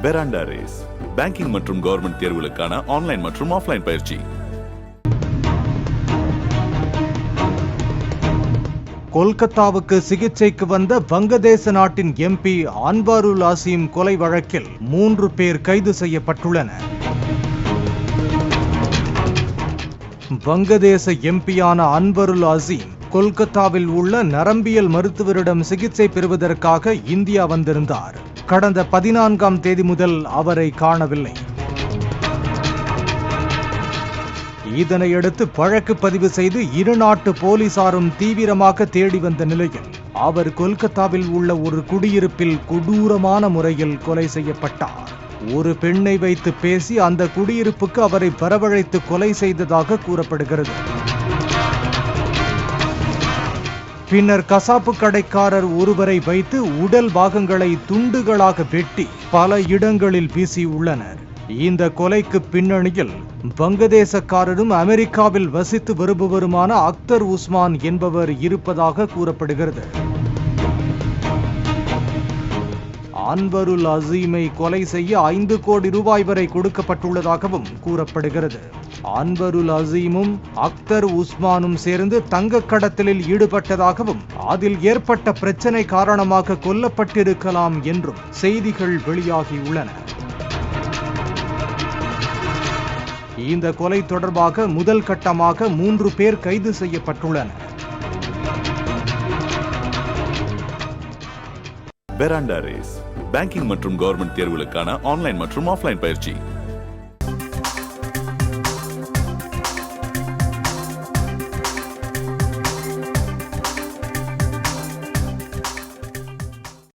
பெராண்டா race banking மற்றும் government தேர்வுகளுக்கான online மற்றும் ஆஃப்லைன் பயிற்சி. கொல்கத்தாவுக்கு சிகிச்சைக்கு வந்த வங்கதேச நாட்டின் எம்பி அன்வாருல் அசீம் கொலை வழக்கில் 3 பேர் கைது செய்யப்பட்டுள்ளனர். வங்கதேச எம்பியான அன்வருல் அசீம் கொல்கத்தாவில் உள்ள நரம்பியல் மருத்துவரிடம் சிகிச்சை பெறுவதற்காக இந்தியா வந்திருந்தார். கடந்த 14ஆம் தேதி முதல் அவரை காணவில்லை. இதனையடுத்து வழக்கு பதிவு செய்து இரு நாட்டு போலீசாரும் தீவிரமாக தேடி வந்த நிலையில் அவர் கொல்கத்தாவில் உள்ள ஒரு குடியிருப்பில் கொடூரமான முறையில் கொலை செய்யப்பட்டார். ஒரு பெண்ணை வைத்து பேசி அந்த குடியிருப்புக்கு அவரை வரவழைத்து கொலை செய்ததாக கூறப்படுகிறது. பின்னர் கசாப்பு கடைக்காரர் ஒருவரை வைத்து உடல் பாகங்களை துண்டுகளாக வெட்டி பல இடங்களில் வீசியுள்ளனர். இந்த கொலைக்கு பின்னணியில் வங்கதேசக்காரரும் அமெரிக்காவில் வசித்து வருபவருமான அக்தர் உஸ்மான் என்பவர் இருப்பதாக கூறப்படுகிறது. அன்வருல் அசீமை கொலை செய்ய 5 கோடி ரூபாய் வரை கொடுக்கப்பட்டுள்ளதாகவும் கூறப்படுகிறது. அன்வருல் அசீமும் அக்தர் உஸ்மானும் சேர்ந்து தங்க கடத்தலில் ஈடுபட்டதாகவும் அதில் ஏற்பட்ட பிரச்சனை காரணமாக கொல்லப்பட்டிருக்கலாம் என்றும் செய்திகள் வெளியாகியுள்ளன. இந்த கொலை தொடர்பாக முதல் கட்டமாக 3 பேர் கைது செய்யப்பட்டுள்ளனர். பெராண்டா ரேஸ் பேங்கிங் மற்றும் கவர்மெண்ட் தேர்வுகளுக்கான ஆன்லைன் மற்றும் ஆஃப்லைன் பயிற்சி.